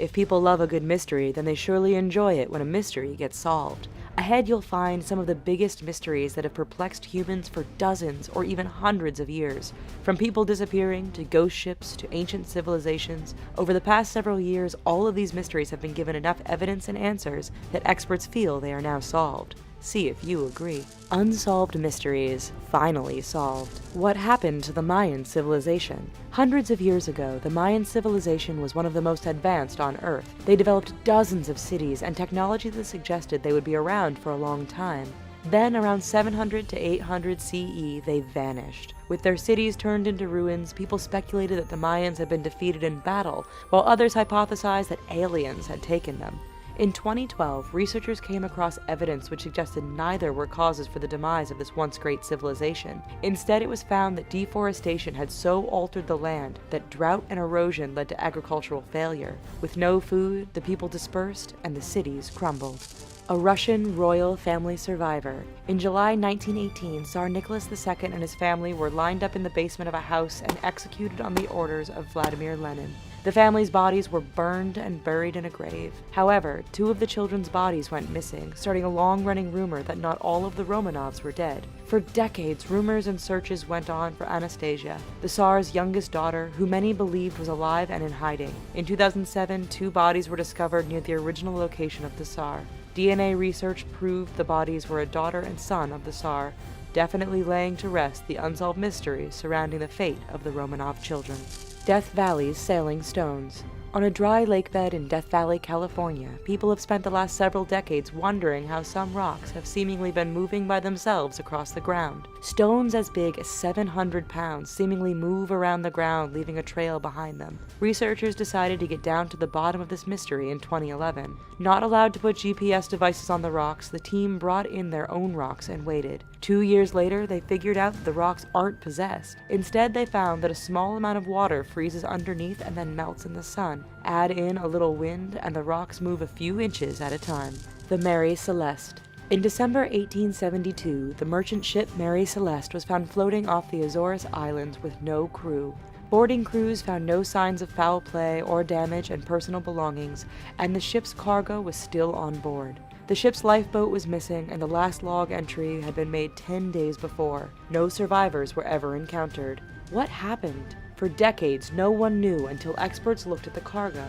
If people love a good mystery, then they surely enjoy it when a mystery gets solved. Ahead you'll find some of the biggest mysteries that have perplexed humans for dozens or even hundreds of years. From people disappearing, to ghost ships, to ancient civilizations, over the past several years, all of these mysteries have been given enough evidence and answers that experts feel they are now solved. See if you agree. Unsolved mysteries, finally solved. What happened to the Mayan civilization? Hundreds of years ago, the Mayan civilization was one of the most advanced on Earth. They developed dozens of cities and technology that suggested they would be around for a long time. Then, around 700 to 800 CE, they vanished. With their cities turned into ruins, people speculated that the Mayans had been defeated in battle, while others hypothesized that aliens had taken them. In 2012, researchers came across evidence which suggested neither were causes for the demise of this once great civilization. Instead, it was found that deforestation had so altered the land that drought and erosion led to agricultural failure. With no food, the people dispersed and the cities crumbled. A Russian royal family survivor. In July 1918, Tsar Nicholas II and his family were lined up in the basement of a house and executed on the orders of Vladimir Lenin. The family's bodies were burned and buried in a grave. However, 2 of the children's bodies went missing, starting a long-running rumor that not all of the Romanovs were dead. For decades, rumors and searches went on for Anastasia, the Tsar's youngest daughter, who many believed was alive and in hiding. In 2007, 2 bodies were discovered near the original location of the Tsar. DNA research proved the bodies were a daughter and son of the Tsar, definitely laying to rest the unsolved mysteries surrounding the fate of the Romanov children. Death Valley's Sailing Stones. On a dry lake bed in Death Valley, California, people have spent the last several decades wondering how some rocks have seemingly been moving by themselves across the ground. Stones as big as 700 pounds seemingly move around the ground, leaving a trail behind them. Researchers decided to get down to the bottom of this mystery in 2011. Not allowed to put GPS devices on the rocks, the team brought in their own rocks and waited. 2 years later, they figured out that the rocks aren't possessed. Instead, they found that a small amount of water freezes underneath and then melts in the sun. Add in a little wind, and the rocks move a few inches at a time. The Mary Celeste. In December 1872, the merchant ship Mary Celeste was found floating off the Azores Islands with no crew. Boarding crews found no signs of foul play or damage and personal belongings, and the ship's cargo was still on board. The ship's lifeboat was missing, and the last log entry had been made 10 days before. No survivors were ever encountered. What happened? For decades, no one knew until experts looked at the cargo.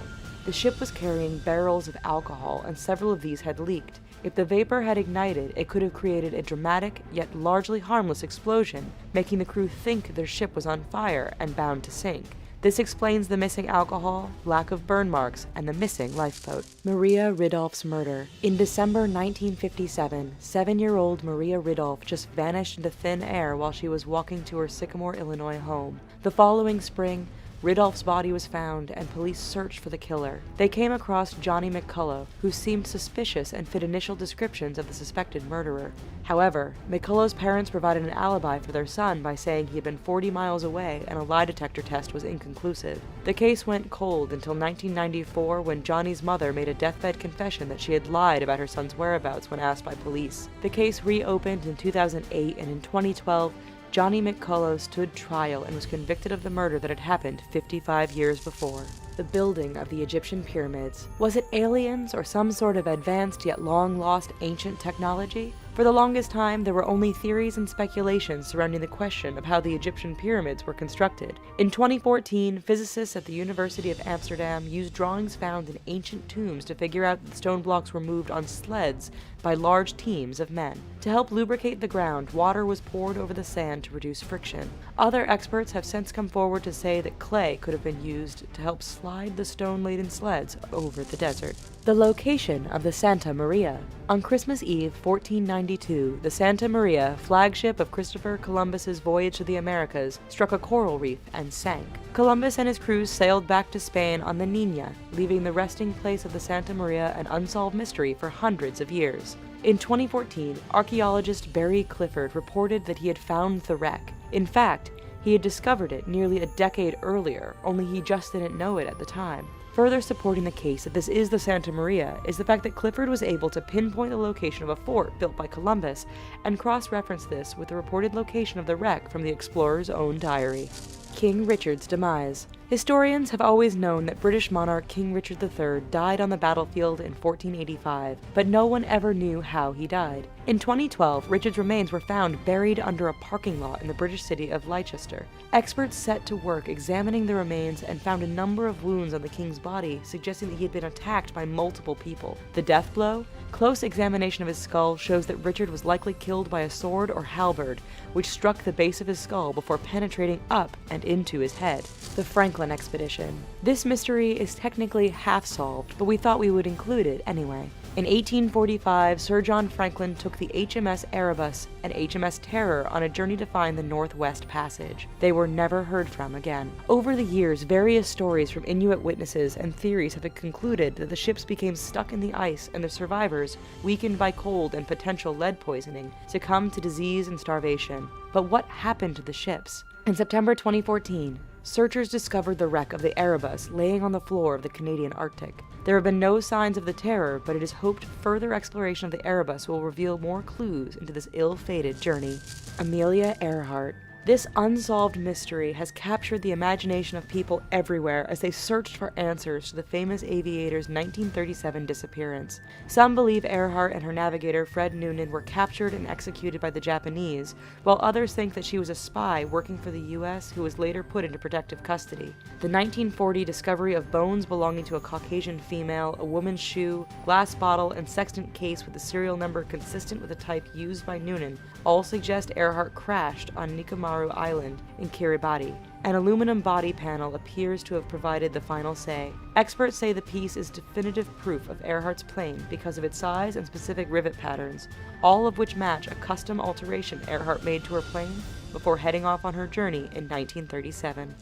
The ship was carrying barrels of alcohol, and several of these had leaked. If the vapor had ignited, it could have created a dramatic, yet largely harmless explosion, making the crew think their ship was on fire and bound to sink. This explains the missing alcohol, lack of burn marks, and the missing lifeboat. Maria Ridolf's murder. In December 1957, 7-year-old Maria Ridolf just vanished into thin air while she was walking to her Sycamore, Illinois home. The following spring, Ridolf's body was found, and police searched for the killer. They came across Johnny McCullough, who seemed suspicious and fit initial descriptions of the suspected murderer. However, McCullough's parents provided an alibi for their son by saying he had been 40 miles away and a lie detector test was inconclusive. The case went cold until 1994, when Johnny's mother made a deathbed confession that she had lied about her son's whereabouts when asked by police. The case reopened in 2008, and in 2012, Johnny McCullough stood trial and was convicted of the murder that had happened 55 years before. The building of the Egyptian pyramids. Was it aliens or some sort of advanced yet long-lost ancient technology? For the longest time, there were only theories and speculations surrounding the question of how the Egyptian pyramids were constructed. In 2014, physicists at the University of Amsterdam used drawings found in ancient tombs to figure out that the stone blocks were moved on sleds by large teams of men. To help lubricate the ground, water was poured over the sand to reduce friction. Other experts have since come forward to say that clay could have been used to help slide the stone-laden sleds over the desert. The location of the Santa Maria. On Christmas Eve, 1492, the Santa Maria, flagship of Christopher Columbus's voyage to the Americas, struck a coral reef and sank. Columbus and his crew sailed back to Spain on the Niña, leaving the resting place of the Santa Maria an unsolved mystery for hundreds of years. In 2014, archaeologist Barry Clifford reported that he had found the wreck. In fact, he had discovered it nearly a decade earlier, only he just didn't know it at the time. Further supporting the case that this is the Santa Maria is the fact that Clifford was able to pinpoint the location of a fort built by Columbus and cross-reference this with the reported location of the wreck from the explorer's own diary. King Richard's demise. Historians have always known that British monarch King Richard III died on the battlefield in 1485, but no one ever knew how he died. In 2012, Richard's remains were found buried under a parking lot in the British city of Leicester. Experts set to work examining the remains and found a number of wounds on the king's body, suggesting that he had been attacked by multiple people. The death blow? Close examination of his skull shows that Richard was likely killed by a sword or halberd, which struck the base of his skull before penetrating up and into his head. The Franklin Expedition. This mystery is technically half solved, but we thought we would include it anyway. In 1845, Sir John Franklin took the HMS Erebus and HMS Terror on a journey to find the Northwest Passage. They were never heard from again. Over the years, various stories from Inuit witnesses and theories have concluded that the ships became stuck in the ice and the survivors, weakened by cold and potential lead poisoning, succumbed to disease and starvation. But what happened to the ships? In September 2014, searchers discovered the wreck of the Erebus laying on the floor of the Canadian Arctic. There have been no signs of the Terror, but it is hoped further exploration of the Erebus will reveal more clues into this ill-fated journey. Amelia Earhart. This unsolved mystery has captured the imagination of people everywhere as they searched for answers to the famous aviator's 1937 disappearance. Some believe Earhart and her navigator Fred Noonan were captured and executed by the Japanese, while others think that she was a spy working for the U.S. who was later put into protective custody. The 1940 discovery of bones belonging to a Caucasian female, a woman's shoe, glass bottle, and sextant case with a serial number consistent with the type used by Noonan all suggest Earhart crashed on Nikomaru Island in Kiribati. An aluminum body panel appears to have provided the final say. Experts say the piece is definitive proof of Earhart's plane because of its size and specific rivet patterns, all of which match a custom alteration Earhart made to her plane before heading off on her journey in 1937.